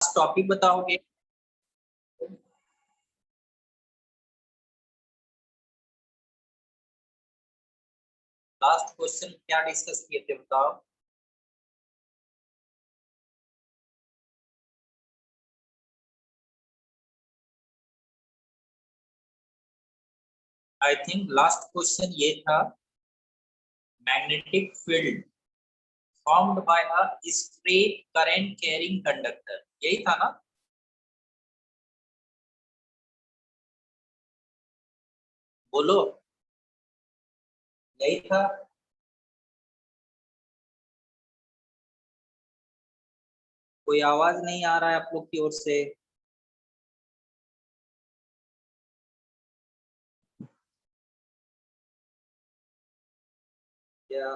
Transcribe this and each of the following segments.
Topic बताओगे? Last question क्या discuss किए थे बताओ? आई थिंक लास्ट क्वेश्चन ये था, magnetic field formed by a straight current carrying conductor, यही था ना? बोलो, यही था। कोई आवाज नहीं आ रहा है आप लोग की ओर से। या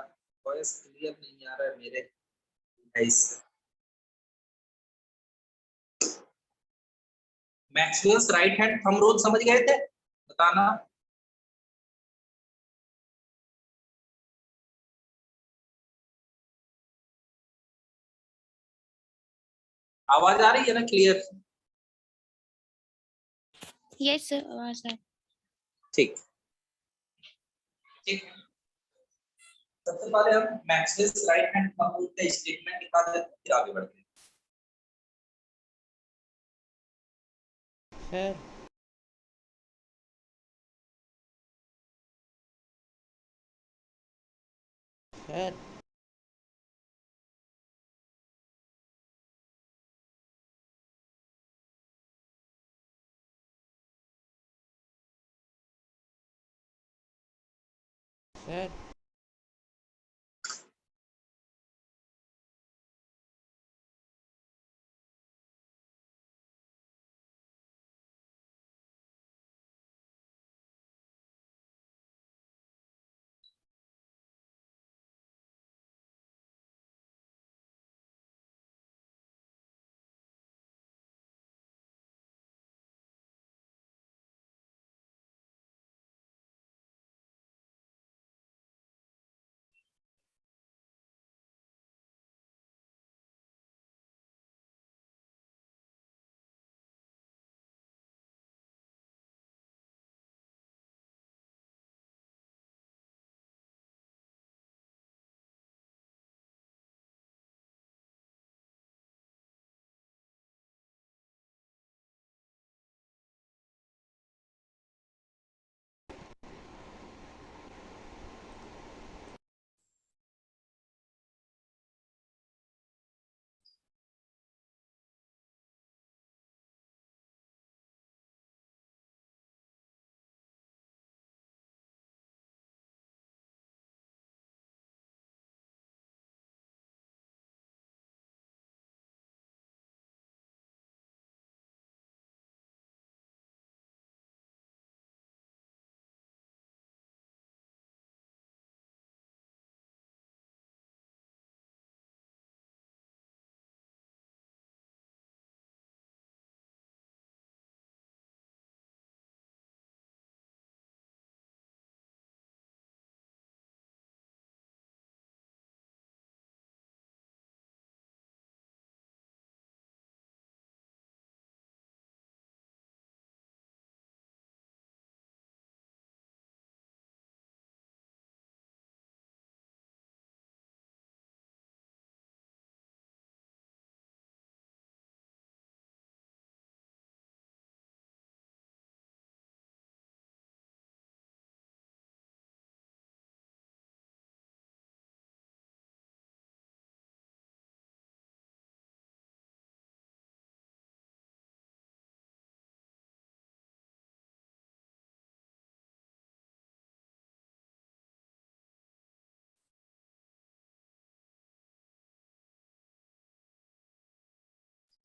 वॉइस क्लियर नहीं आ रहा है मेरे डिवाइस से। Maxwell's right hand thumb rule समझ गए थे? बताना। आवाज आ रही है ना क्लियर? Yes sir. ठीक ठीक। सबसे पहले हम Maxwell's right hand thumb rule का स्टेटमेंट निकाल देते हैं, फिर आगे बढ़ते हैं। सर सर सर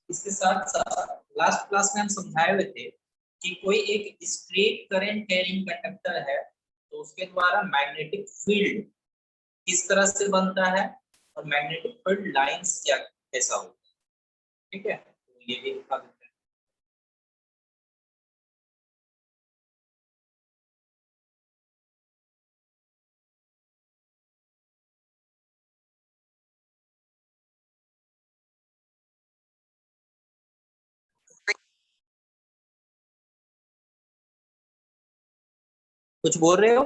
इसके साथ साथ लास्ट क्लास में हम समझाए हुए थे कि कोई एक स्ट्रेट करंट कैरिंग कंडक्टर है तो उसके द्वारा मैग्नेटिक फील्ड किस तरह से बनता है और मैग्नेटिक फील्ड लाइंस क्या कैसा होता है। ठीक है, तो ये भी दिखा देते हैं। कुछ बोल रहे हो?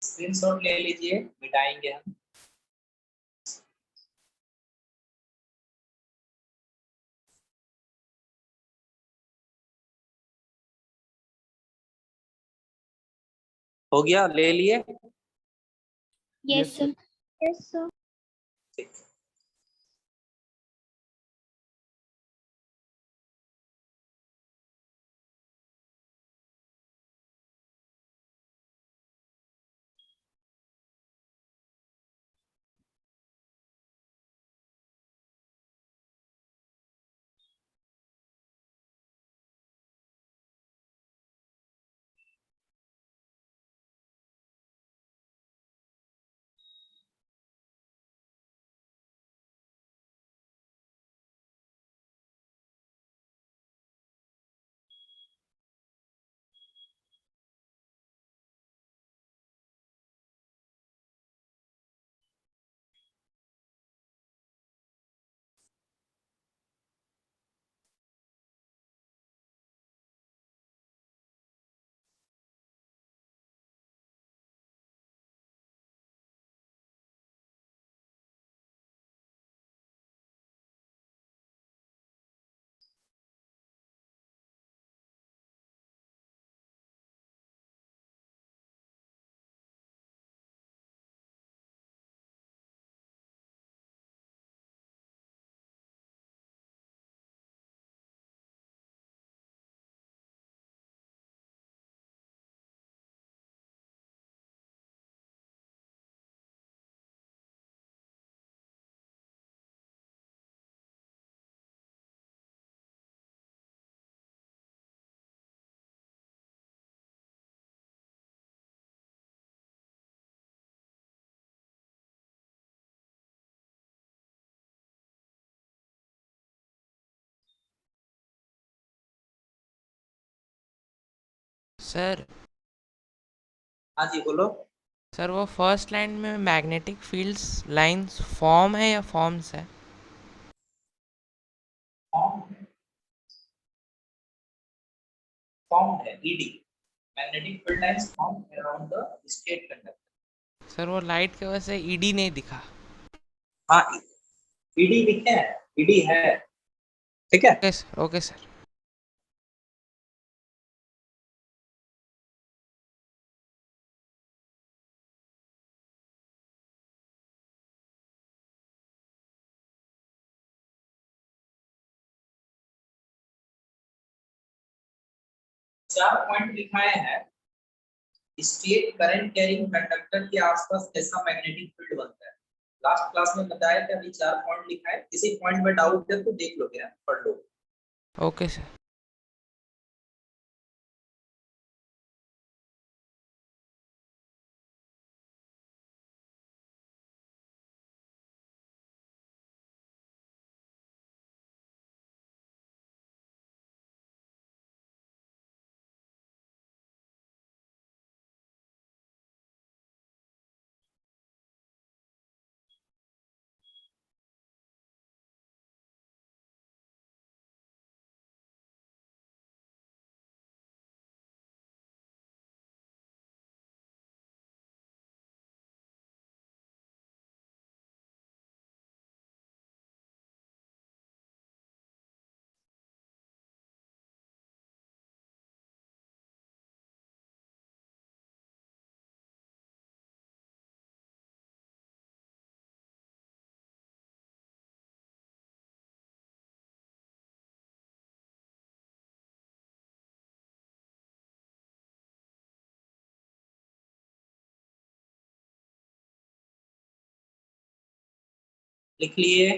स्क्रीनशॉट ले लीजिए, मिटाएंगे हम। हो गया, ले लिए? Yes, sir. Yes, sir. ठीक। सर हाँ जी बोलो। सर वो फर्स्ट लाइन में मैग्नेटिक फील्ड्स लाइंस फॉर्म है या फॉर्म्स है? फॉर्म, फॉर्म है ED, magnetic field lines form around the state conductor. Sir वो लाइट की वजह से ईडी नहीं दिखा। हाँ, ईडी लिखे हैं, ईडी है, ठीक है। Okay sir, okay sir. 4 point लिखाए हैं। स्टेट करंट कैरिंग कंडक्टर के आसपास कैसा मैग्नेटिक फील्ड बनता है। लास्ट क्लास में बताया था, अभी 4 पॉइंट लिखा है। किसी पॉइंट में डाउट है तो देख लो, क्या पढ़ लो। Okay sir. लिख लिए?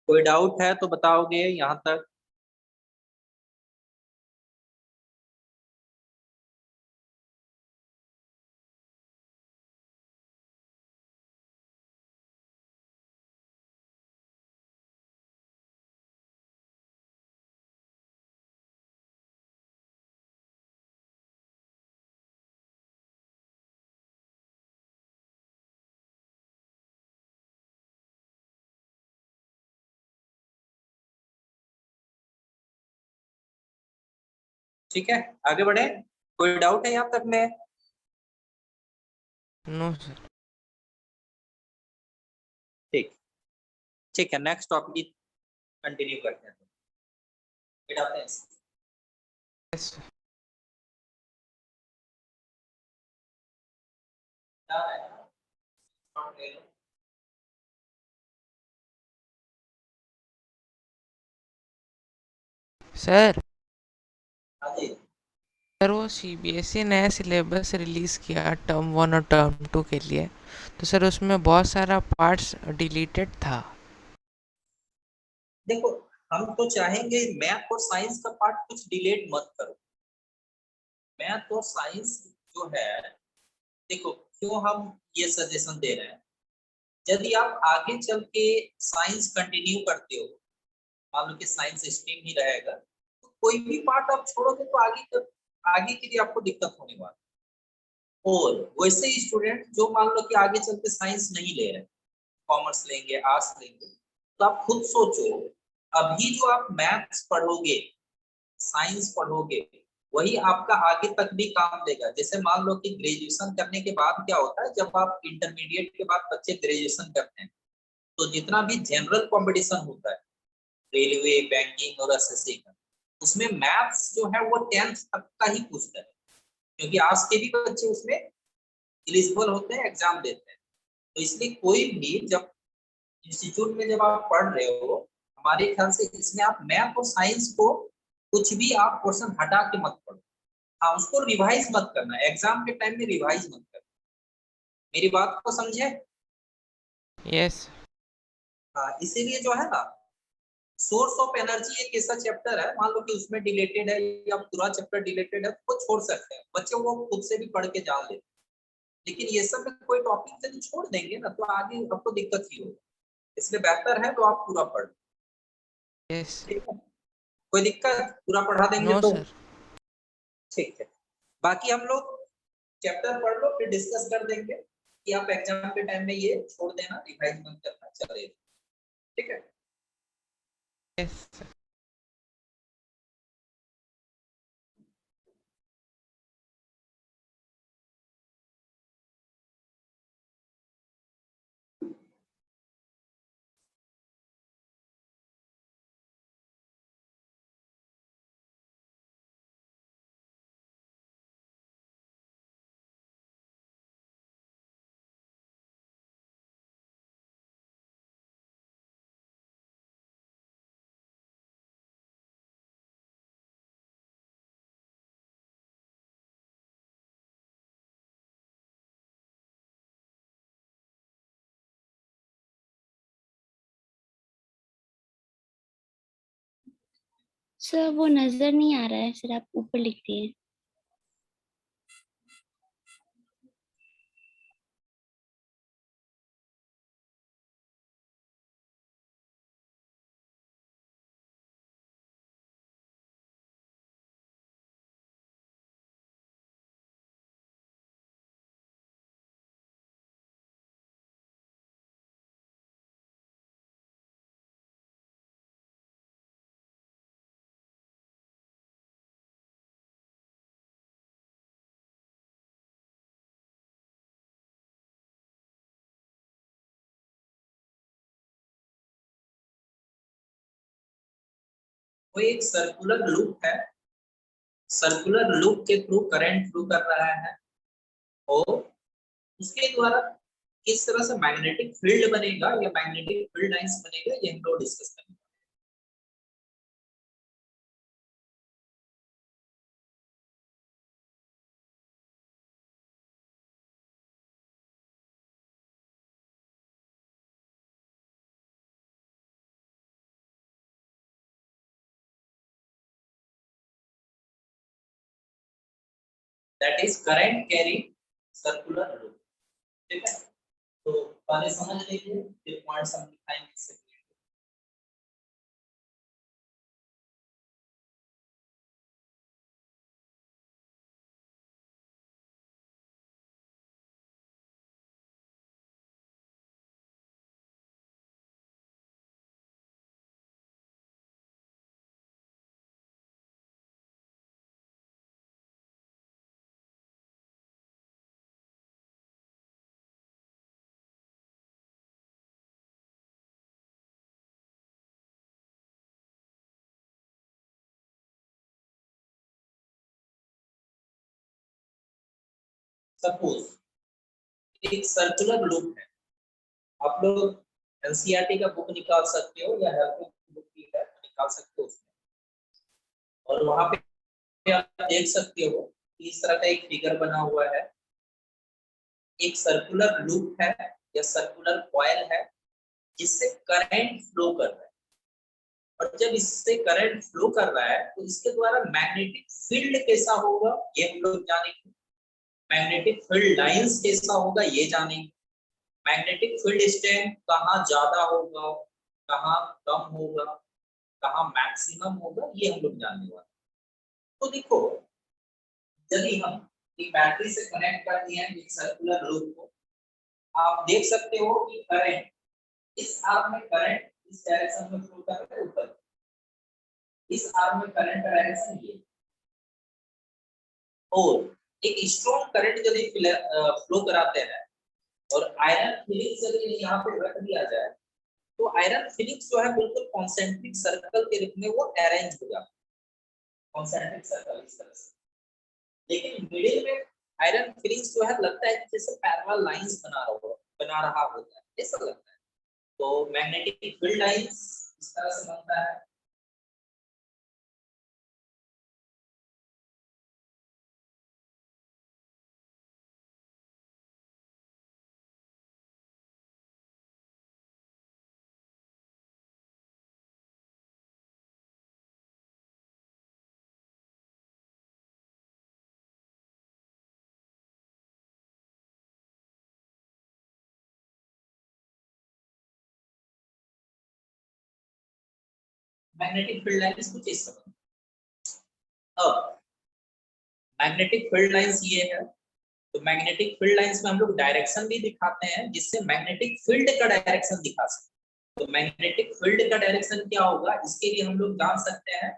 कोई डाउट है तो बताओगे यहाँ तक? ठीक है, आगे बढ़े। कोई डाउट है यहाँ तक में? No sir. ठीक, ठीक है, नेक्स्ट टॉपिक कंटिन्यू करते हैं। Yes sir. सर हाँ जी। सर वो सीबीएसई नया सिलेबस रिलीज़ किया टर्म 1 और टर्म 2 के लिए, तो सर उसमें बहुत सारा पार्ट्स डिलीटेड था। देखो, हम तो चाहेंगे मैथ और साइंस का पार्ट कुछ डिलीट मत करो। मैथ और साइंस जो है, देखो क्यों हम ये सजेशन दे रहे हैं। यदि आप आगे चल के साइंस कंटिन्यू करते हो, मान लो कि साइंस स्ट्रीम ही रहेगा, तो कोई भी पार्ट आप छोड़ोगे तो आगे के लिए आपको दिक्कत होने वाली। और वैसे ही स्टूडेंट जो मान लो कि आगे चल के साइंस नहीं ले रहे, कॉमर्स लेंगे, आर्ट्स लेंगे, तो आप खुद सोचो, अभी जो आप मैथ्स पढ़ोगे, साइंस पढ़ोगे, वही आपका आगे तक भी काम देगा। जैसे मान लो कि ग्रेजुएशन करने के बाद क्या होता है, जब आप इंटरमीडिएट के बाद बच्चे ग्रेजुएशन करते हैं, तो जितना भी जनरल कंपटीशन होता है, रेलवे, बैंकिंग और एसएससी का, उसमें मैथ्स जो है वो 10th तक का ही पूछता है, क्योंकि आज के भी बच्चे उसमें एलिजिबल होते हैं, एग्जाम देते हैं। तो इसलिए कोई भी जब इंस्टीट्यूट में जब आप पढ़ रहे हो, हमारे ख्याल से इसमें आप मैथ और साइंस को कुछ भी आप क्वेश्चन हटा के मत पढ़ो। हाँ, उसको रिवाइज मत करना, एग्जाम के टाइम में रिवाइज मत करना। मेरी बात को समझे? यस। हाँ, इसीलिए जो है ना, सोर्स ऑफ एनर्जी एक ऐसा चैप्टर है, मान लो कि उसमें डिलेटेड है या पूरा चैप्टर डिलेटेड है, तो वो छोड़ सकते हैं बच्चे, वो खुद से भी पढ़ के जान लेते हैं। लेकिन ये सब में कोई टॉपिक यदि छोड़ देंगे ना, तो आगे आपको दिक्कत ही होगी। इसलिए बेहतर है तो आप पूरा पढ़। यस। ठीक है, कोई दिक्कत? पूरा पढ़ा देंगे नो तो सर। ठीक है, बाकी हम लोग चैप्टर पढ़ लो फिर डिस्कस कर देंगे कि आप एग्जाम के टाइम में ये छोड़ देना, रिवाइज मत करना, चलेगा। ठीक है। Yes sir. सर वो नजर नहीं आ रहा है सर, आप ऊपर लिखते हैं। वो एक सर्कुलर लूप है, सर्कुलर लूप के थ्रू करंट फ्लो कर रहा है और उसके द्वारा किस तरह से मैग्नेटिक फील्ड बनेगा या मैग्नेटिक फील्ड लाइंस बनेगा, ये हम लोग डिस्कस करेंगे। That is current carrying circular loop. ठीक है, तो पहले समझ लीजिए फिर पॉइंट्स हम दिखाएंगे इससे। सपोज एक सर्कुलर लूप है, आप लोग एनसीईआरटी का बुक निकाल सकते हो या हेल्प बुक की है निकाल सकते हो उसमें, और वहां पे आप देख सकते हो कि इस तरह का एक फिगर बना हुआ है, एक सर्कुलर लूप है या सर्कुलर कॉइल है जिससे करंट फ्लो कर रहा है, और जब इससे करंट फ्लो कर रहा है तो इसके द्वारा मैग्नेटिक फील्ड कैसा होगा ये हम लोग जानेंगे, मैग्नेटिक फील्ड लाइंस कैसा होगा ये जानेंगे, मैग्नेटिक फील्ड स्ट्रेंथ कहाँ ज्यादा होगा, कहाँ कम होगा, कहाँ मैक्सिमम होगा, ये हम लोग जानने वाले। तो देखो, यदि हम एक बैटरी से कनेक्ट कर दिए हैं एक सर्कुलर लूप को, आप देख सकते हो कि करंट इस आर्म में करंट इस डायरेक्शन में फ्लो कर रहा है ऊपर, इस आर्म में करंट का डायरेक्शन ये, और एक स्ट्रॉन्ग करंट यदि फ्लो कराते हैं और आयरन फिलिंग्स यदि यहाँ पे रख दिया जाए तो आयरन फिलिंग्स जो है बिल्कुल कॉन्सेंट्रिक सर्कल के रूप में वो अरेंज हो जाता है, कॉन्सेंट्रिक सर्कल इस तरह से, लेकिन मिडिल में आयरन फिलिंग्स जो है लगता है जैसे पैरेलल लाइंस बना रहा होता है, ऐसा लगता है। तो मैग्नेटिक फील्ड लाइंस इस तरह से बनता है। मैग्नेटिक फील्ड लाइंस कुछ इस तरह। अब मैग्नेटिक फील्ड लाइंस ये है। तो मैग्नेटिक फील्ड लाइंस में हम लोग डायरेक्शन भी दिखाते हैं, जिससे मैग्नेटिक फील्ड का डायरेक्शन दिखा सकते हैं। तो मैग्नेटिक फील्ड का डायरेक्शन क्या होगा, इसके लिए हम लोग जान सकते हैं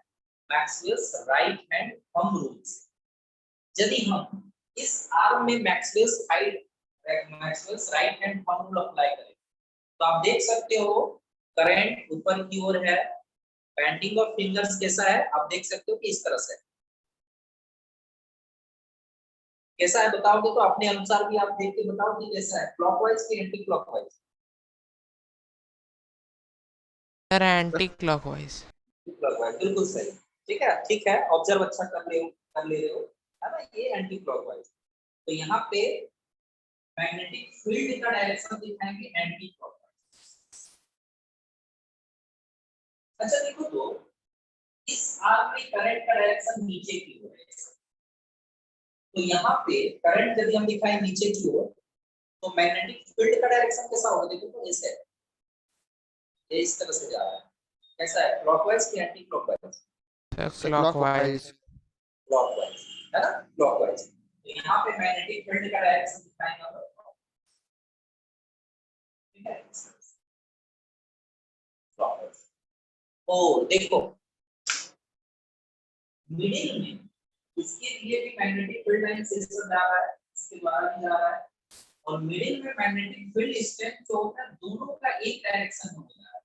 Maxwell's right hand thumb rule से। यदि हम इस आर्म में Maxwell's right hand thumb rule apply करें, तो आप देख सकते हो करंट ऊपर की ओर है, बेंडिंग ऑफ फिंगर्स कैसा है आप देख सकते हो कि इस तरह से कैसा है, बताओगे तो अपने अनुसार भी आप देख के बताओ कि कैसा है, क्लॉकवाइज कि anti clockwise. Sir anti clockwise. Clockwise बिल्कुल सही। ठीक है ऑब्जर्व अच्छा कर ले रहे हो, है ना, ये एंटी क्लॉकवाइज। तो यहाँ पे मैग्नेटिक फील्ड का डायरेक्शन दिखाएंगे एंटी क्लॉकवाइज। अच्छा देखो, तो इस आर्म में करंट का डायरेक्शन नीचे की ओर है, तो यहाँ पे करंट यदि हम दिखाएं नीचे की ओर, तो मैग्नेटिक फील्ड का डायरेक्शन कैसा होगा, देखो तो ऐसे है, ये इस तरह से जा रहा है, कैसा है, क्लॉकवाइज कि एंटी क्लॉकवाइज। क्लॉकवाइज। क्लॉकवाइज है ना, क्लॉकवाइज। तो यहाँ पे मैग्नेटिक फील्ड का डायरेक्शन दिखाएंगे हम लोग, ठीक है, क्लॉकवाइज। और देखो मिडिल में इसके लिए भी मैग्नेटिक फील्ड लाइन से जा रहा है, इसके द्वारा भी जा रहा है, और मिडिल में मैग्नेटिक फील्ड स्ट्रेंथ जो होता है दोनों का एक डायरेक्शन हो रहा है।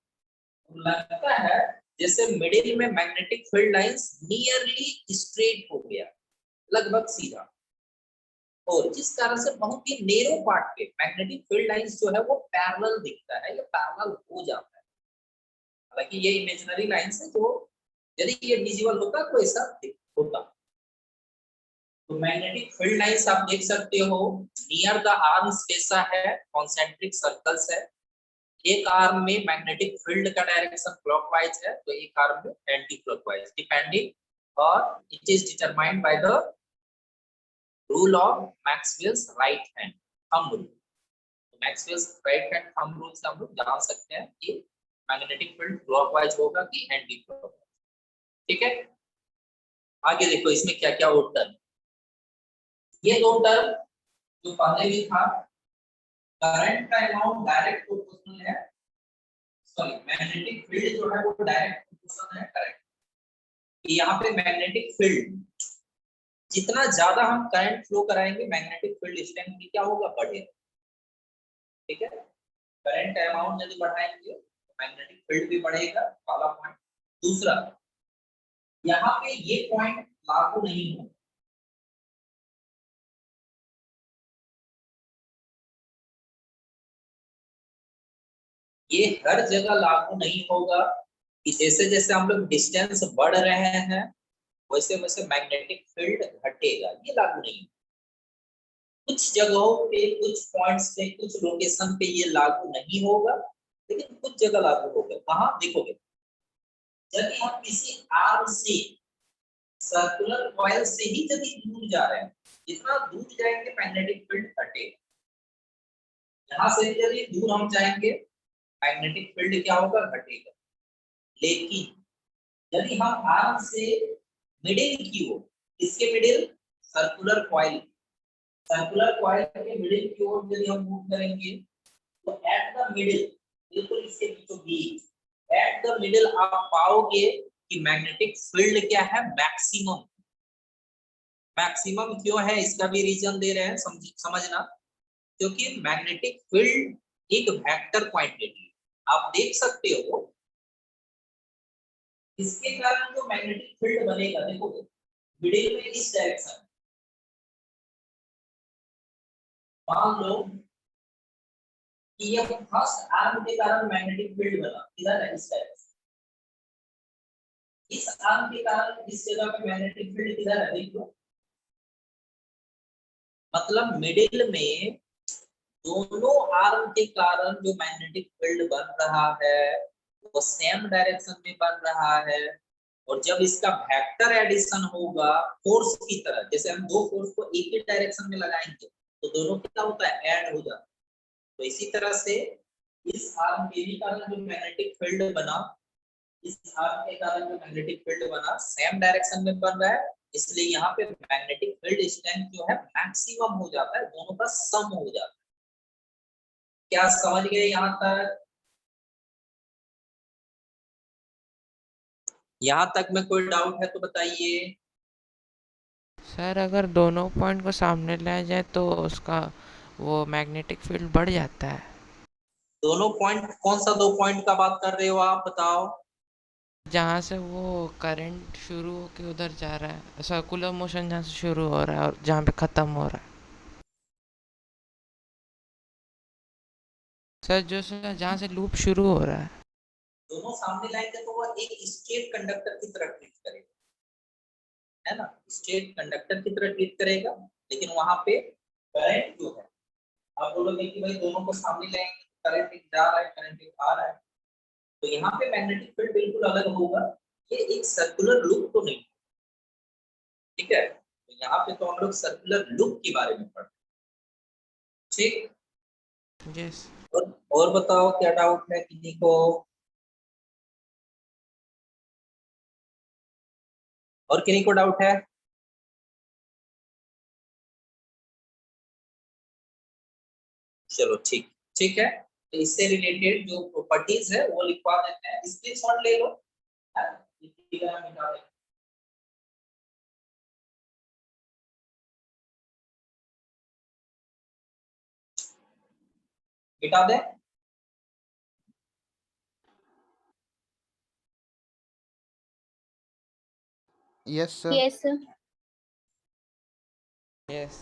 तो लगता है जैसे मिडिल में magnetic field lines nearly straight हो गया, लगभग सीधा, और जिस कारण से बहुत ही नेरो पार्ट पे मैग्नेटिक फील्ड लाइंस जो है वो पैरेलल दिखता है या पैरेलल हो जाता है। हालांकि ये इमेजिनरी लाइंस है, जो यदि ये विजुअल होता तो ऐसा होता। तो मैग्नेटिक फील्ड लाइंस आप देख सकते हो नियर द आर्म्स कैसा है, कॉन्सेंट्रिक सर्कल्स है। एक आर्म में मैग्नेटिक फील्ड का डायरेक्शन क्लॉकवाइज है, तो एक आर्म में एंटी क्लॉकवाइज, डिपेंडिंग, और it is determined by the rule of Maxwell's right hand thumb rule. Maxwell's right hand thumb rule से हम लोग जान सकते हैं कि मैग्नेटिक फील्ड क्लॉकवाइज होगा कि एंटी क्लॉकवाइज। ठीक है, आगे देखो इसमें क्या क्या और टर्म, ये दो टर्म जो पहले भी था, करंट का अमाउंट डायरेक्ट प्रोपोर्शनल है, सॉरी मैग्नेटिक फील्ड जो है वो डायरेक्ट प्रोपोर्शनल है करंट। यहाँ पे मैग्नेटिक फील्ड जितना ज्यादा हम करंट फ्लो कराएंगे मैग्नेटिक फील्ड स्ट्रेंथ भी क्या होगा, बढ़ेगा। ठीक है, करंट अमाउंट यदि बढ़ाएंगे तो मैग्नेटिक फील्ड भी बढ़ेगा, पहला पॉइंट। दूसरा, यहाँ पे ये पॉइंट लागू नहीं होगा, ये हर जगह लागू नहीं होगा कि जैसे जैसे हम लोग डिस्टेंस बढ़ रहे हैं वैसे वैसे मैग्नेटिक फील्ड घटेगा, ये लागू नहीं। कुछ जगहों पे, कुछ पॉइंट्स पे, कुछ लोकेशन पे ये लागू नहीं होगा, लेकिन कुछ जगह लागू होगा। कहाँ देखोगे, यदि हम किसी आर्म से सर्कुलर कॉइल से ही यदि दूर जा रहे हैं, जितना दूर जाएंगे मैग्नेटिक फील्ड घटेगा। यहाँ से यदि दूर हम जाएंगे मैग्नेटिक फील्ड क्या होगा, घटेगा। लेकिन यदि हम आर्म से मिडिल की ओर, इसके मिडिल सर्कुलर कॉइल के मिडिल की ओर यदि हम मूव करेंगे, तो एट द मिडिल, बिल्कुल इसके बीचों बीच, एट द मिडिल आप पाओगे कि मैग्नेटिक फील्ड क्या है, मैक्सिमम। मैक्सिमम क्यों है इसका भी रीजन दे रहे हैं, समझना, क्योंकि मैग्नेटिक फील्ड एक वेक्टर क्वांटिटी है। आप देख सकते हो इसके कारण जो मैग्नेटिक फील्ड बनेगा, देखो मिडिल में इस डायरेक्शन, मान लो कि ये फर्स्ट आर्म के कारण मैग्नेटिक फील्ड बना, इधर है इस डायरेक्शन, इस आर्म के कारण इस जगह पे मैग्नेटिक फील्ड किधर है, देखो, मतलब मिडिल में दोनों आर्म के कारण जो मैग्नेटिक फील्ड बन रहा है वो सेम डायरेक्शन में बन रहा है। और जब इसका वेक्टर एडिशन होगा फोर्स की तरह, जैसे हम दो फोर्स को एक ही डायरेक्शन में लगाएंगे तो दोनों क्या होता है, ऐड हो जाता है। तो इसी तरह से इस आर्म के भी कारण जो मैग्नेटिक फील्ड बना, इस आर्म के कारण जो मैग्नेटिक फील्ड बना सेम डायरेक्शन में बन रहा है, इसलिए यहाँ पे मैग्नेटिक फील्ड स्ट्रेंथ जो है मैक्सिमम हो जाता है, दोनों का सम हो जाता है। क्या समझ गए यहाँ तक? यहाँ तक में कोई डाउट है तो बताइए। सर अगर दोनों पॉइंट को सामने लाया जाए तो उसका वो मैग्नेटिक फील्ड बढ़ जाता है। दोनों पॉइंट, कौन सा दो पॉइंट का बात कर रहे हो आप, बताओ। जहाँ से वो करंट शुरू होके उधर जा रहा है, सर्कुलर मोशन जहाँ से शुरू हो रहा है और जहाँ पे ख़त्म हो रहा है। सर जो सर जहाँ से लूप शुरू हो रहा है। दोनों सामने लाएंगे तो वो एक स्ट्रेट कंडक्टर की तरह ट्रीट करेगा, है ना, स्ट्रेट कंडक्टर की तरह ट्रीट करेगा। लेकिन वहां पे करंट जो है, आप बोलोगे कि भाई दोनों को सामने लाएंगे, करंट एक जा रहा है, करंट एक आ रहा है, तो यहाँ पे मैग्नेटिक फील्ड बिल्कुल अलग होगा। ये एक सर्कुलर लूप तो नहीं, ठीक है। तो यहाँ पे तो हम लोग सर्कुलर लूप के बारे में पढ़ते हैं, ठीक। यस। और बताओ क्या डाउट है किसी को? और किसी को डाउट है? चलो ठीक, ठीक है। तो इससे रिलेटेड जो प्रॉपर्टीज है वो लिखवा देते हैं, स्क्रीनशॉट ले लो, है? ये फिगर हम मिटा देंगे। मिटा दे। Yes sir. Yes sir. Yes.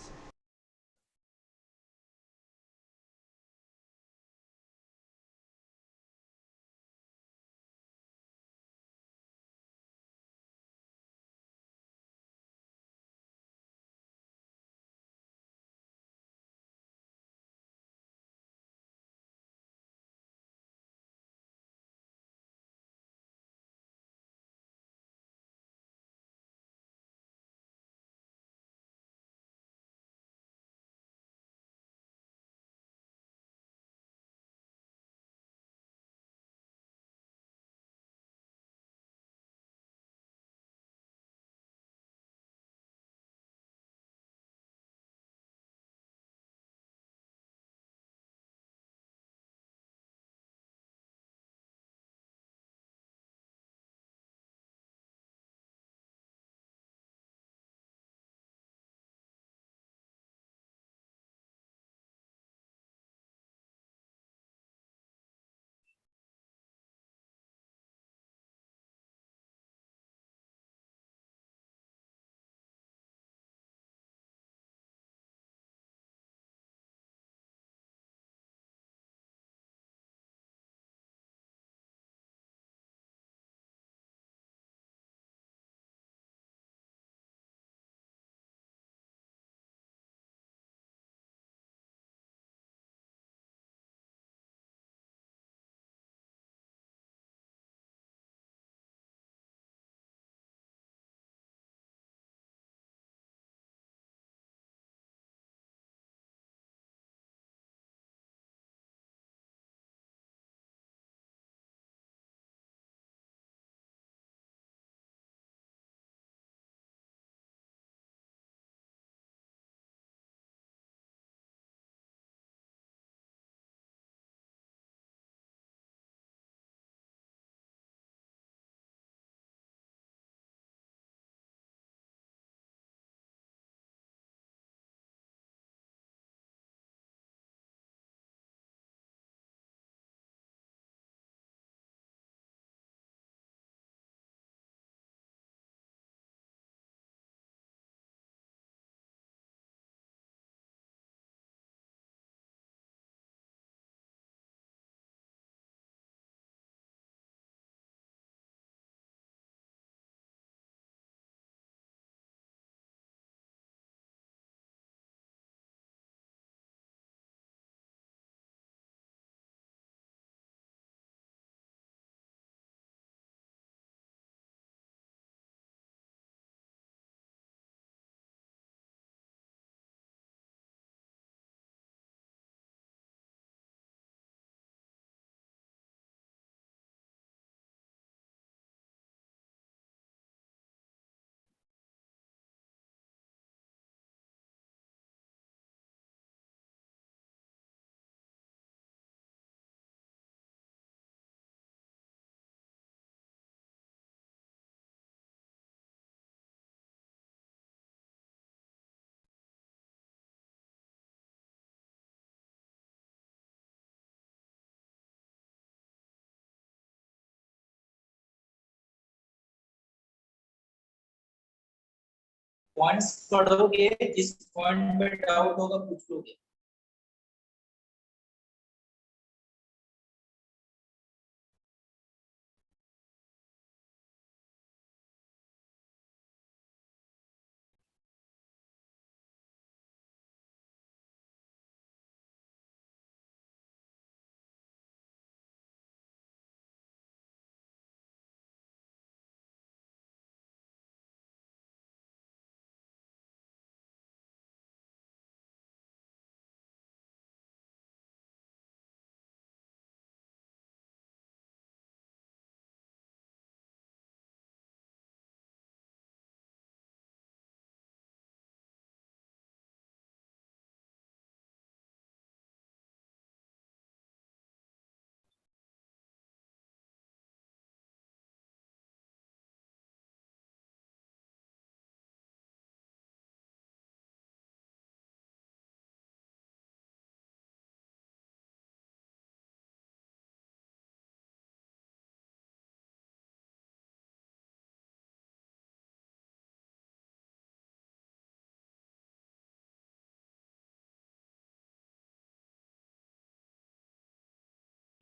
Points पढ़ोगे, जिस पॉइंट में डाउट होगा पूछ लोगे।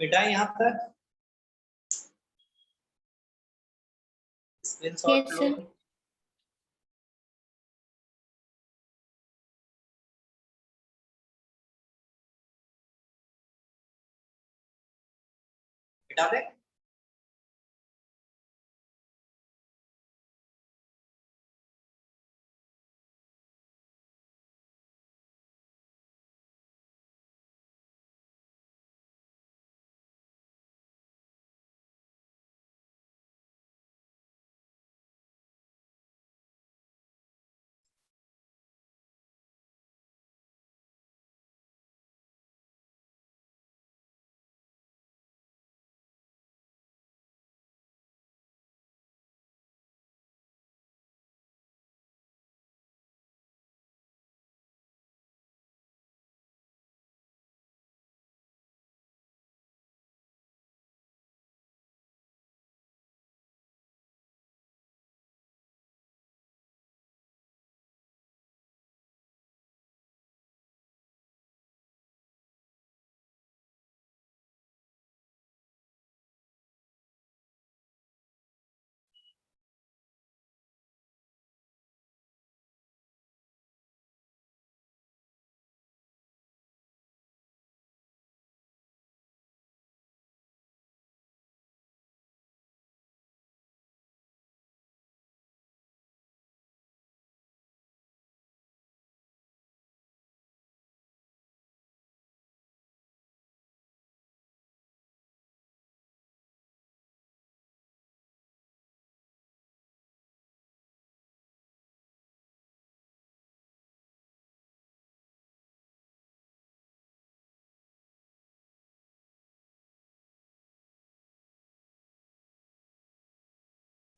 बेटा यहाँ तक स्क्रीनशॉट यस लो। सर। बेटा दे।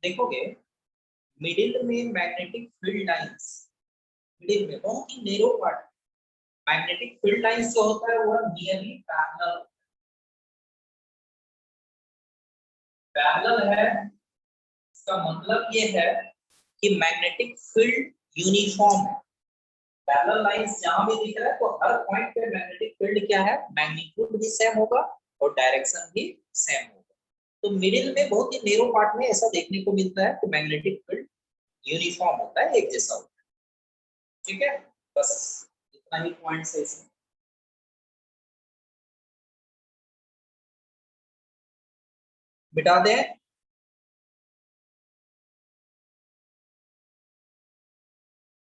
देखोगे मिडिल में मैग्नेटिक फील्ड लाइंस, मिडिल में बहुत ही narrow part, magnetic field lines जो होता है वो नियरली पैरेलल, पैरेलल है। इसका मतलब ये है कि मैग्नेटिक फील्ड यूनिफॉर्म है। पैरेलल लाइंस जहां भी दिख रहा है तो हर पॉइंट पे मैग्नेटिक फील्ड क्या है, मैग्नीट्यूड भी सेम होगा और डायरेक्शन भी सेम होगा। तो मिडिल में बहुत ही नैरो पार्ट में ऐसा देखने को मिलता है कि मैग्नेटिक फील्ड यूनिफॉर्म होता है, एक जैसा होता है। ठीक है, बस इतना ही पॉइंट्स है इसमें। मिटा दें।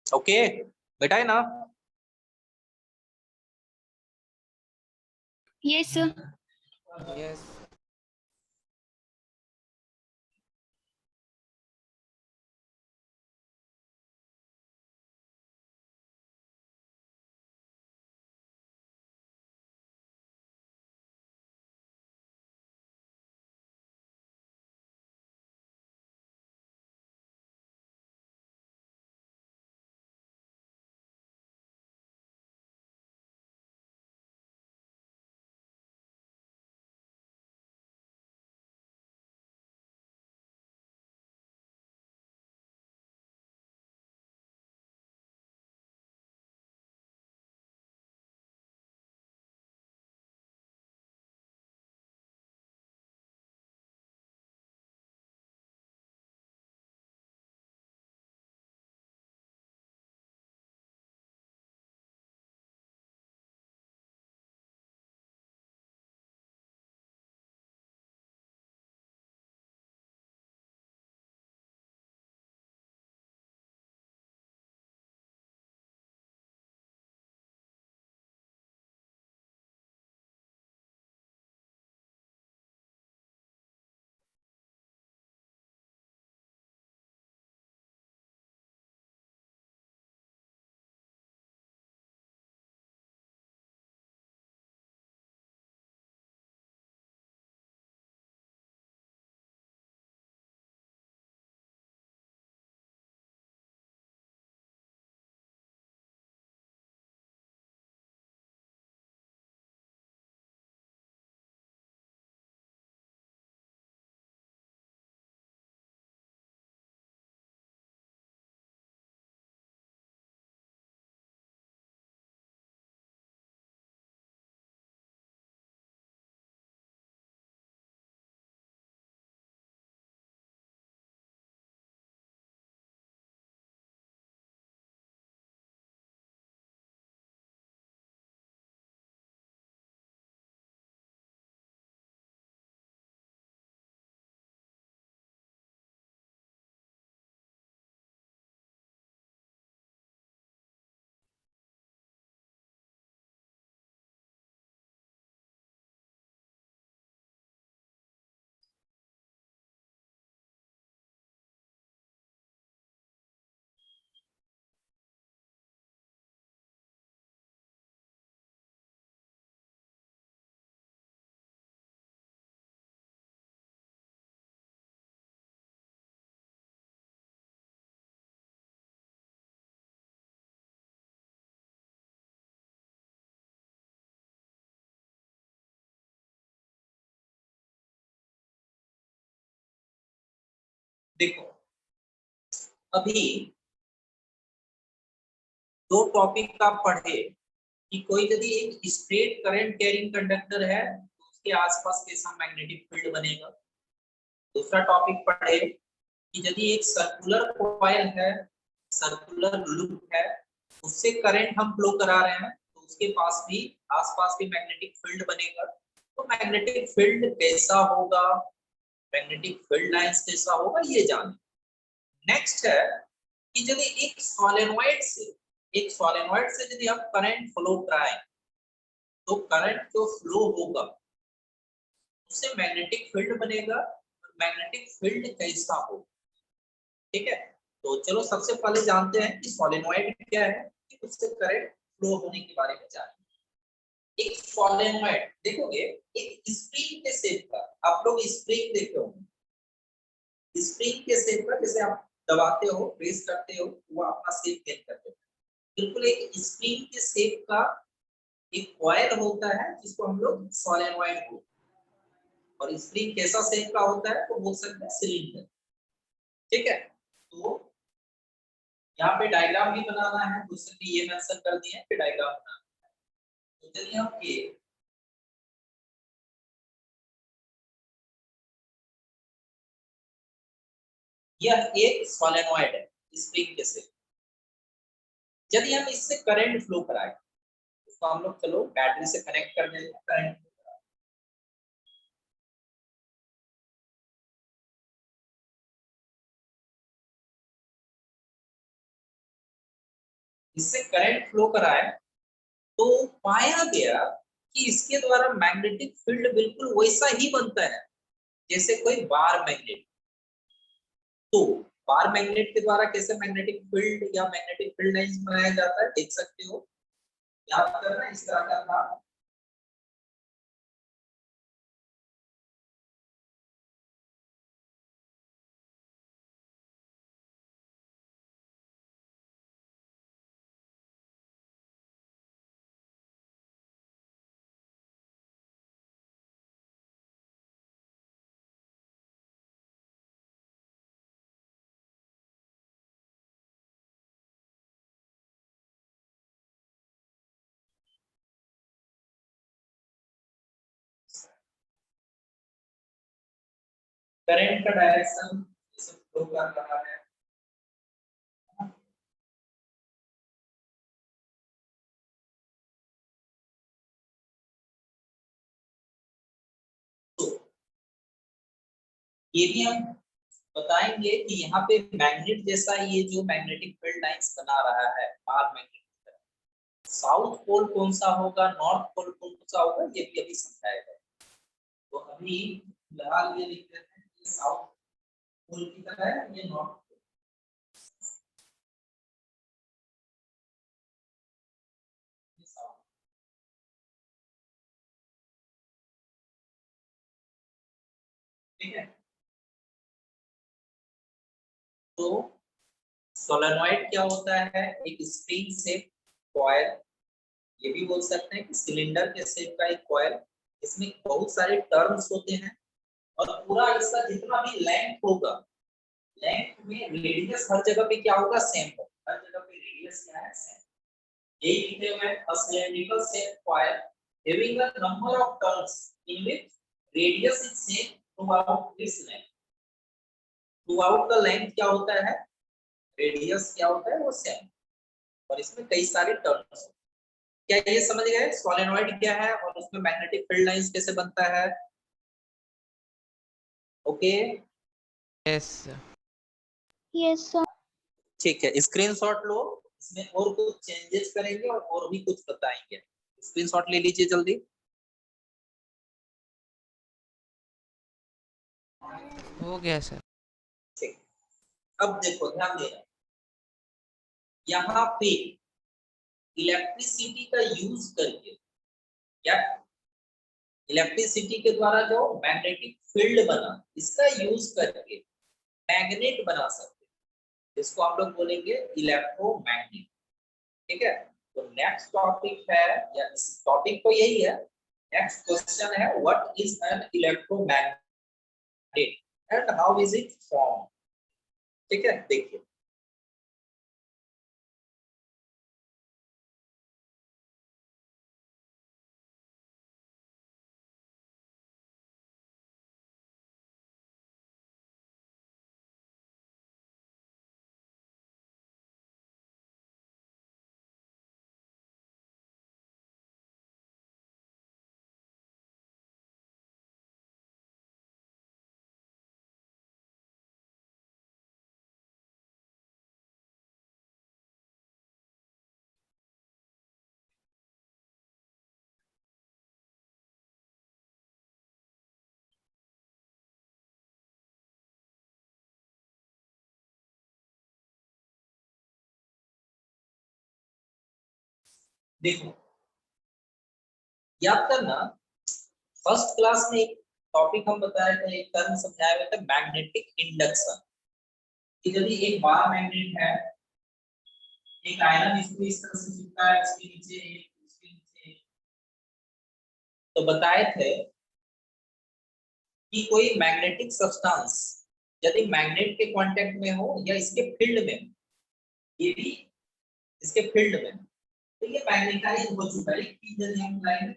ओके, मिटाए ना। Yes sir. यस। देखो अभी दो टॉपिक आप पढ़े कि कोई यदि एक स्ट्रेट करंट कैरिंग कंडक्टर है तो उसके आसपास कैसा मैग्नेटिक फील्ड बनेगा। दूसरा टॉपिक पढ़े कि यदि एक सर्कुलर कॉइल है, सर्कुलर लूप है, उससे करंट हम फ्लो करा रहे हैं तो उसके पास भी आसपास भी मैग्नेटिक फील्ड बनेगा। तो मैग्नेटिक फील्ड कैसा होगा, मैग्नेटिक फील्ड लाइंस कैसा होगा, ये जाने। नेक्स्ट है कि यदि एक सोलेनोइड से यदि हम करंट फ्लो कराएं तो करंट जो फ्लो होगा उससे मैग्नेटिक फील्ड बनेगा और मैग्नेटिक फील्ड कैसा होगा। ठीक है, तो चलो सबसे पहले जानते हैं कि सोलेनोइड क्या है, कि उससे करंट फ्लो होने के बारे में जानेंगे। एक सोलेनोइड देखोगे एक स्प्रिंग के शेप का, आप लोग स्प्रिंग देखे होंगे, स्प्रिंग के शेप का, जैसे आप दबाते हो प्रेस करते हो वो अपना शेप गेन करते हो, बिल्कुल एक स्प्रिंग के शेप का एक कॉइल होता है जिसको हम लोग सोलेनोइड बोलते हैं। और स्प्रिंग कैसा शेप का होता है तो बोल सकते हैं सिलेंडर। ठीक है, तो यहाँ पे डायग्राम भी बनाना है, दूसरे ने ये मेंशन कर दिए हैं कि डायग्राम बनाना है। तो चलिए हम ये यह एक सोलेनोइड है स्प्रिंग के शेप। यदि हम इससे करंट फ्लो कराएं तो हम लोग चलो बैटरी से कनेक्ट कर देते हैं, करंट इससे करंट फ्लो कराए तो पाया गया कि इसके द्वारा मैग्नेटिक फील्ड बिल्कुल वैसा ही बनता है जैसे कोई बार मैग्नेट। तो बार मैग्नेट के द्वारा कैसे मैग्नेटिक फील्ड या मैग्नेटिक फील्ड लाइंस बनाया जाता है देख सकते हो, याद करना इस तरह का था। करंट का डायरेक्शन इसे फ्लो कर रहा है, तो ये भी हम बताएंगे कि यहाँ पे मैग्नेट जैसा ये जो मैग्नेटिक फील्ड लाइंस बना रहा है बार मैग्नेट, साउथ पोल कौन सा होगा, नॉर्थ पोल कौन सा होगा, ये भी अभी समझाएगा। तो अभी फिलहाल ये लिख देते हैं ये साउथ पोल की तरह है, ये नॉर्थ पोल। ठीक है, तो सोलेनोइड क्या होता है, एक स्प्रिंग शेप कॉइल, ये भी बोल सकते हैं कि सिलेंडर के शेप का एक कॉइल। इसमें बहुत सारे टर्म्स होते हैं और पूरा इसका जितना भी लेंथ होगा, लेंथ में रेडियस हर जगह पे क्या होगा, सेम होगा, हर जगह पे रेडियस क्या है, सेम। यही लिखे हुए हैं, a cylindrical shaped coil having a number of turns in which radius is same throughout its length। throughout the length क्या होता है, रेडियस क्या होता है वो सेम, और इसमें कई सारे टर्न्स। क्या ये समझ गए सोलेनोइड क्या है और उसमें मैग्नेटिक फील्ड लाइंस कैसे बनता है। Okay, yes yes sir. ठीक है, स्क्रीनशॉट लो, इसमें और कुछ चेंजेस करेंगे और भी कुछ बताएंगे। स्क्रीनशॉट ले लीजिए जल्दी। हो गया सर। ठीक, अब देखो ध्यान देना, यहाँ पे इलेक्ट्रिसिटी का यूज करके क्या, इलेक्ट्रिसिटी के द्वारा जो मैग्नेटिक फील्ड बना इसका यूज करके मैग्नेट बना सकते हैं, जिसको हम लोग बोलेंगे इलेक्ट्रोमैग्नेट। ठीक है, तो नेक्स्ट टॉपिक है, या इस टॉपिक को यही है, नेक्स्ट क्वेश्चन है what is an electromagnet and how is it form. ठीक है, देखिए देखो याद करना, फर्स्ट क्लास में एक टॉपिक हम बताए थे, एक टर्म समझाए हुए थे, मैग्नेटिक इंडक्शन। कि यदि एक बार मैग्नेट है, एक आयरन इसको इस तरह से चिपका है, उसके नीचे एक, उसके नीचे एक, तो बताए थे कि कोई मैग्नेटिक सब्सटेंस यदि मैग्नेट के कांटेक्ट में हो या इसके फील्ड में, ये भी इसके फील्ड में, तो ये मैग्नेटाइज हो चुका है। यदि हम लाइन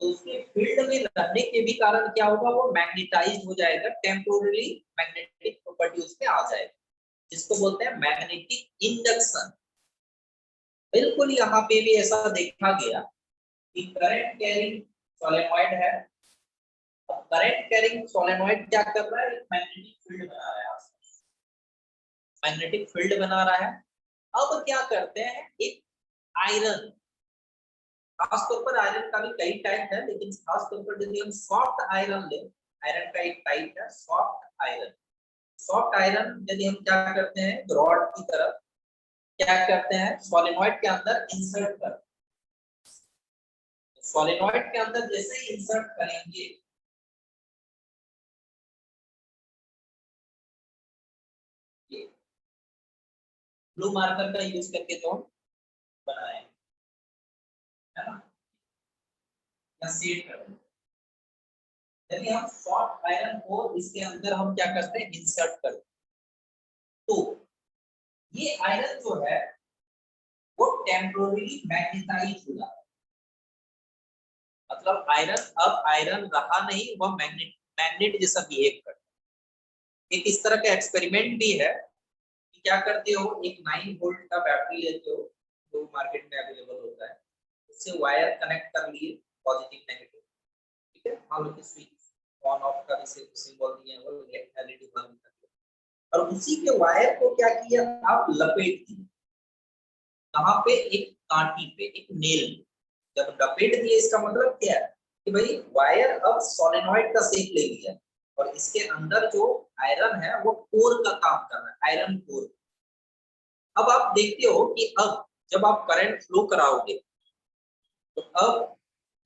तो उसके फील्ड में रहने के भी कारण क्या होगा, वो मैग्नेटाइज हो जाएगा, टेम्पोररी मैग्नेटिक प्रॉपर्टी उसमें आ जाएगी, जिसको बोलते हैं मैग्नेटिक इंडक्शन। बिल्कुल यहाँ पे भी ऐसा देखा गया कि करंट कैरिंग सोलेनॉइड है। अब करंट कैरिंग सोलेनॉइड क्या कर रहा है, एक मैग्नेटिक फील्ड बना रहा है, मैग्नेटिक फील्ड बना रहा है। अब क्या करते हैं, एक आयरन, खासतौर पर आयरन का भी कई टाइप है, लेकिन खासतौर पर यदि हम सॉफ्ट आयरन ले, आयरन का एक टाइप है सॉफ्ट आयरन। सॉफ्ट आयरन यदि हम क्या करते हैं, रॉड की तरफ क्या करते हैं, सोलेनॉइड के अंदर इंसर्ट करते हैं। सोलेनॉइड के अंदर जैसे ही इंसर्ट करेंगे, ब्लू मार्कर का यूज करके जो बनाए है ना, या सेट करते हैं। यदि हम सॉफ्ट आयरन को इसके अंदर हम क्या करते हैं, इंसर्ट करते हैं, तो ये आयरन जो है वो टेम्पोररी मैग्नेटाइज हो जाता है। मतलब आयरन अब आयरन रहा नहीं, वह मैग्नेट मैग्नेट जैसा बिहेव करता है। एक इस तरह का एक्सपेरिमेंट भी है कि क्या करते हो, एक 9 वोल्ट का बैटरी लेते हो जो मार्केट में अवेलेबल होता है, उससे वायर कनेक्ट कर लिए, पॉजिटिव नेगेटिव, ठीक है। मान लो कि स्विच ऑन ऑफ का भी सिंबल दिए वो एलईडी बंद कर दिया, और उसी के वायर को क्या किया, आप लपेट दिए कहां पे, एक कांटी पे, एक नेल। जब लपेट दिए इसका मतलब क्या है कि भाई वायर अब सोलेनॉइड का शेप ले लिया, और इसके अंदर जो आयरन है वो कोर का काम कर रहा है, आयरन कोर। अब आप देखते हो कि अब जब आप करंट फ्लो कराओगे, तो अब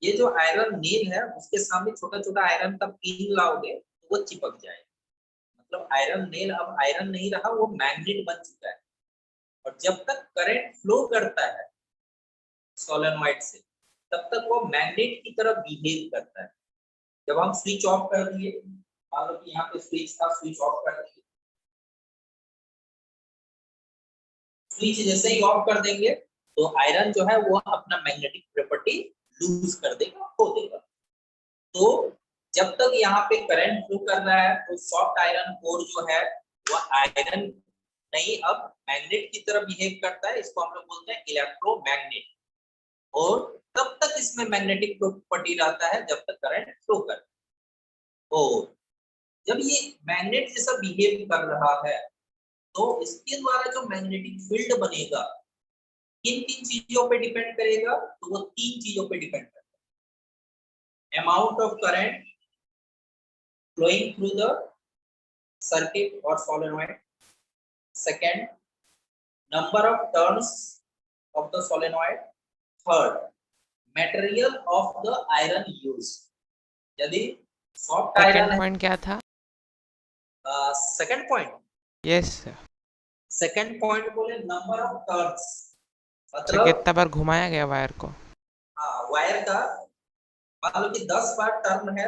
ये जो आयरन नेल है उसके सामने छोटा छोटा आयरन का पिन लाओगे तो वो चिपक जाएगा। मतलब आयरन नेल अब आयरन नहीं रहा, वो मैग्नेट बन चुका है। और जब तक करंट फ्लो करता है सोलेनॉइड से, तब तक वो मैग्नेट की तरह बिहेव करता है। जब हम स्विच ऑफ कर दिए, मान लो कि यहाँ पे स्विच था, स्विच ऑफ कर दिए, स्विच जैसे ही ऑफ कर देंगे तो आयरन जो है वो अपना मैग्नेटिक प्रॉपर्टी लूज कर देगा, खो देगा। तो जब तक यहाँ पे करंट फ्लो कर रहा है तो सॉफ्ट आयरन कोर जो है वह आयरन नहीं, अब मैग्नेट की तरह बिहेव करता है। इसको हम लोग बोलते हैं इलेक्ट्रोमैग्नेट। और तब तक इसमें मैग्नेटिक प्रॉपर्टी रहता है जब तक करंट फ्लो करता है। और जब ये मैग्नेट जैसा बिहेव कर रहा है तो इसके द्वारा जो मैग्नेटिक फील्ड बनेगा किन किन चीजों पे डिपेंड करेगा, तो वो 3 चीजों पे डिपेंड करेगा। Amount of current flowing through the circuit और solenoid, second number of turns of the solenoid, third material of the iron use. यदि सॉफ्ट आयरन सेकंड है, पॉइंट क्या था? Second point, yes sir. Second point बोले number of turns, sir मतलब कितना बार घुमाया गया वायर को? हाँ वायर का मान लो कि 10 बार टर्न है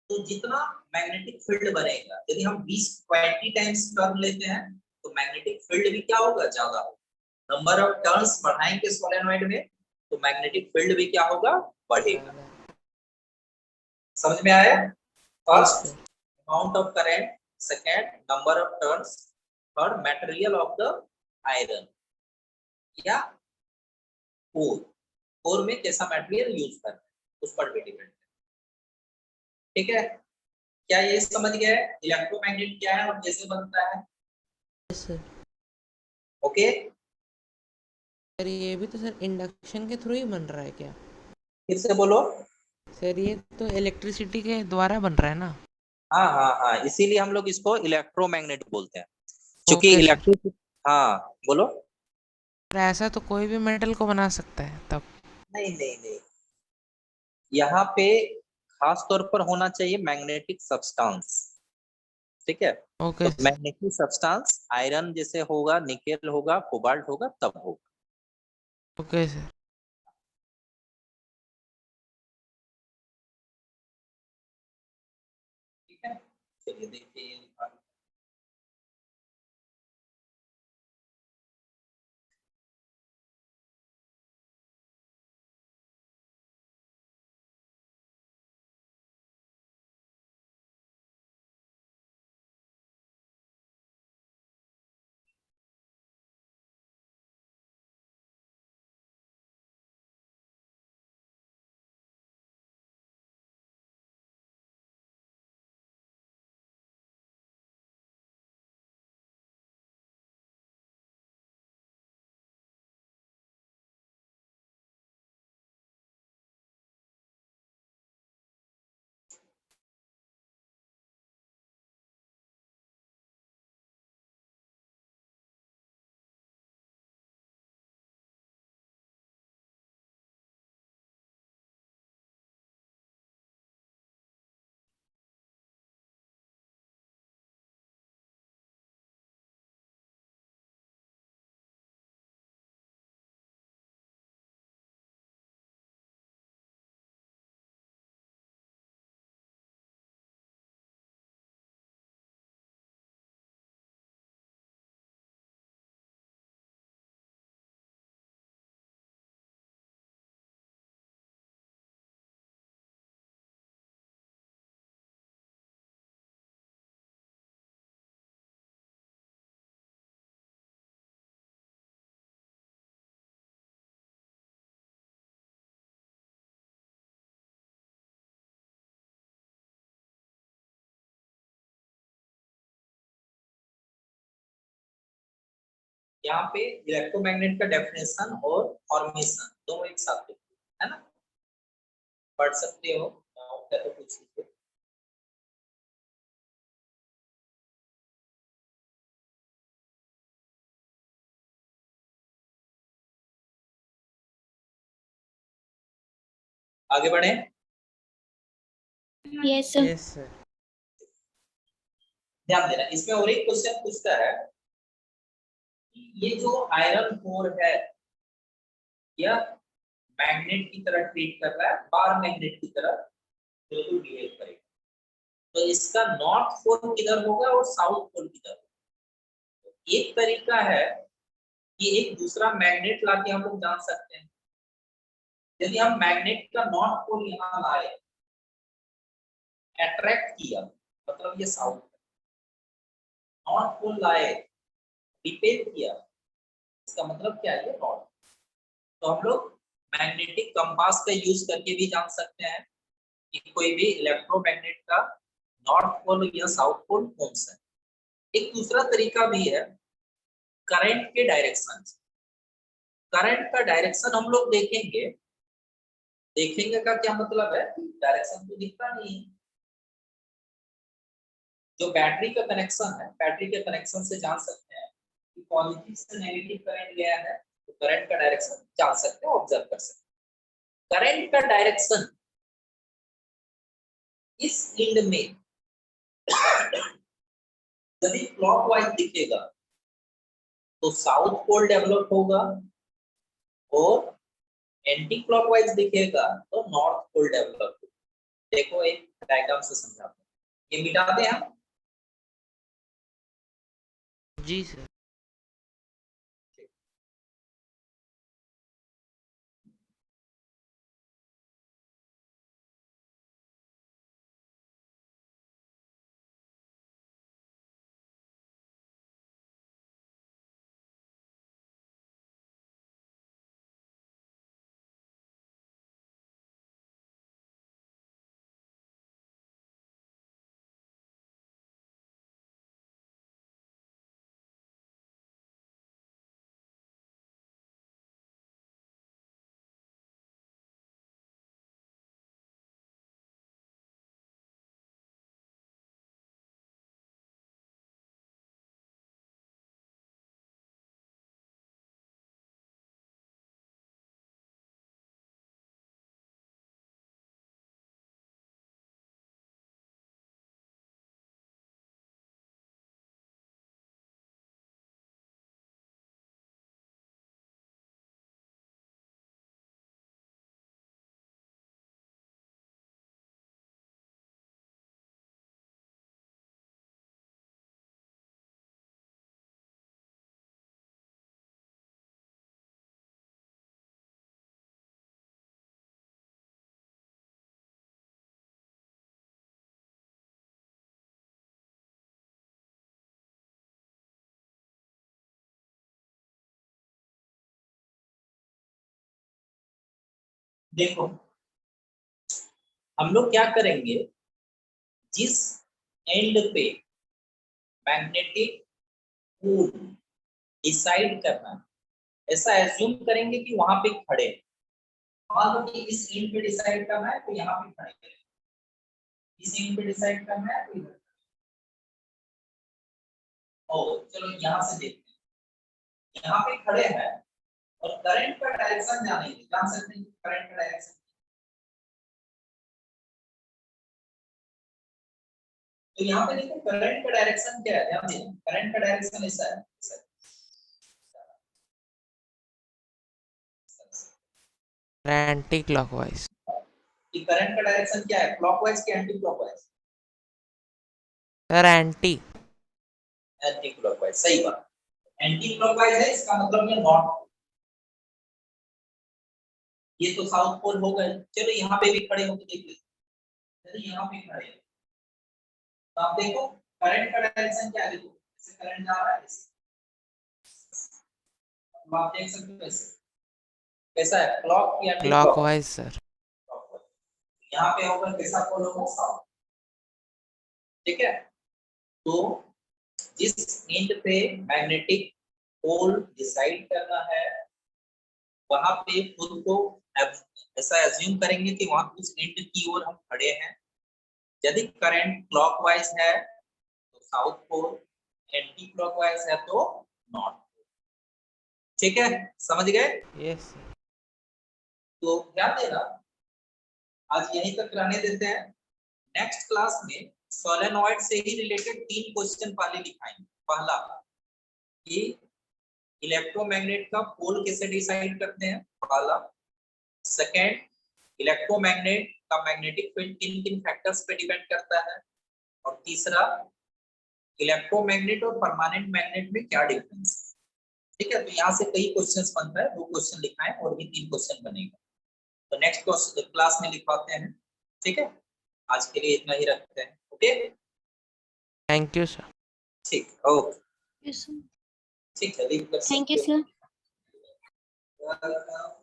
तो जितना मैग्नेटिक फील्ड बनेगा, यदि हम 20 टाइम्स टर्न लेते हैं तो मैग्नेटिक फील्ड भी क्या होगा, ज्यादा होगा। नंबर ऑफ टर्न्स बढ़ाएंगे सोलेनोइड में तो मैग्नेटिक फील्ड भी क्या होगा, बढ़ेगा। समझ में आया? Yes first sir. amount of current, second number of turns, third material of the iron या कोर में कैसा मटेरियल यूज करना है उस पर भी डिपेंड है। ठीक है, क्या ये समझ गए इलेक्ट्रोमैग्नेट क्या है और कैसे बनता है? Yes sir. ओके, सर ये भी तो सर इंडक्शन के थ्रू ही बन रहा है क्या? फिर से बोलो। सर ये तो इलेक्ट्रिसिटी के द्वारा बन रहा है ना? हाँ हाँ हाँ, इसीलिए हम लोग इसको इलेक्ट्रोमैग्नेट बोलते हैं, क्योंकि ओके सर। इलेक्ट्रिक। हाँ बोलो। सर ऐसा तो कोई भी मेटल को बना सकता है तब? नहीं नहीं नहीं, यहाँ पे खास तौर पर होना चाहिए मैग्नेटिक सब्सटेंस। ठीक है, ओके तो सर। मैग्नेटिक सब्सटेंस आयरन जैसे होगा, निकेल होगा, कोबाल्ट होगा, तब होगा। Okay sir. ठीक है, चलिए देखिए। यहाँ पे इलेक्ट्रोमैग्नेट का डेफिनेशन और फॉर्मेशन दोनों एक साथ लिखते हैं, है ना? पढ़ सकते हो, क्या तो पूछ लीजिए। आगे बढ़े। Yes, sir. Yes sir. ध्यान देना, इसमें और एक क्वेश्चन पूछता है कि ये जो आयरन कोर है यह मैग्नेट की तरह ट्रीट कर रहा है, बार मैग्नेट की तरह बिल्कुल बिहेव करेगा। तो इसका नॉर्थ पोल किधर होगा और साउथ पोल किधर होगा? एक तरीका है कि एक दूसरा मैग्नेट लाके हम लोग जान सकते हैं। यदि हम मैग्नेट का नॉर्थ पोल यहाँ लाए, अट्रैक्ट किया, मतलब ये साउथ, नॉर्थ पोल लाए, रिपेल किया, इसका मतलब क्या है, ये नॉर्थ। तो हम लोग मैग्नेटिक कंपास का यूज करके भी जान सकते हैं कि कोई भी इलेक्ट्रोमैग्नेट का नॉर्थ पोल या साउथ पोल कौन सा है। एक दूसरा तरीका भी है करंट के डायरेक्शन। करंट का डायरेक्शन हम लोग देखेंगे, देखेंगे का क्या मतलब है, डायरेक्शन तो दिखता नहीं है। जो बैटरी का कनेक्शन है, बैटरी के कनेक्शन से जान सकते हैं कि पॉजिटिव से नेगेटिव करंट गया है, तो करंट का डायरेक्शन जान सकते हैं, ऑब्जर्व कर सकते हैं। करंट का डायरेक्शन इस इंड में यदि क्लॉकवाइज दिखेगा तो साउथ पोल डेवलप होगा, और एंटी क्लॉकवाइज दिखेगा तो नॉर्थ पोल डेवलप होगा। देखो एक डायग्राम से समझाते हैं, ये मिटा दें हम। जी सर। देखो हम लोग क्या करेंगे, जिस एंड पे मैग्नेटिक पोल डिसाइड करना है, ऐसा एज्यूम करेंगे कि वहां पे खड़े हैं। मान लो कि इस एंड पे डिसाइड करना है तो यहाँ पे खड़े हैं, इस एंड पे डिसाइड करना है तो इधर। और चलो यहाँ से देखते हैं, यहाँ पे खड़े हैं और करंट का डायरेक्शन जानेंगे, जान सकते हैं करंट का डायरेक्शन। तो यहाँ पे देखो करंट का डायरेक्शन क्या है, ध्यान देना, करंट का डायरेक्शन ऐसा है, एंटी क्लॉकवाइज। कि करंट का डायरेक्शन क्या है, क्लॉकवाइज कि anti clockwise? Sir anti. Anti clockwise, सही बात। एंटी क्लॉकवाइज है, इसका मतलब है नॉर्थ। ये तो साउथ पोल हो गए। चलो यहाँ पे भी खड़े होकर देख लेते हैं, चलो यहाँ पे खड़े हैं। तो आप देखो करंट का डायरेक्शन क्या है, देखो ऐसे करंट जा रहा है ऐसे, तो आप देख सकते हो ऐसे कैसा है, क्लॉक या एंटी क्लॉक? Clockwise sir. यहाँ पे होगा कैसा पोल होगा, साउथ। ठीक है, तो जिस एंड पे मैग्नेटिक पोल डिसाइड करना है वहां पे खुद को ऐसा एज्यूम करेंगे कि वहां उस एंड की ओर हम खड़े हैं। यदि करंट क्लॉकवाइज है तो साउथ पोल, एंटी क्लॉकवाइज है तो नॉर्थ पोल। ठीक है, समझ गए? Yes sir. तो ध्यान देना, आज यहीं तक रहने देते हैं। नेक्स्ट क्लास में सोलेनॉइड से ही रिलेटेड 3 क्वेश्चन पहले दिखाएंगे। पहला कि इलेक्ट्रोमैग्नेट का पोल कैसे डिसाइड करते हैं, पहला। सेकंड, इलेक्ट्रोमैग्नेट का मैग्नेटिक फील्ड किन किन फैक्टर्स पे डिपेंड करता है, और तीसरा इलेक्ट्रोमैग्नेट और परमानेंट मैग्नेट में क्या डिफरेंस है। ठीक है, तो यहाँ से कई क्वेश्चंस बनता है, 2 क्वेश्चन लिखाएं और भी 3 क्वेश्चन बनेगा, तो नेक्स्ट क्लास में लिखवाते हैं। ठीक है, आज के लिए इतना ही रखते हैं। Okay, thank you sir. ठीक, ओके, Yes, sir. ठीक है, लीव कर Thank you, सकते sir. हो।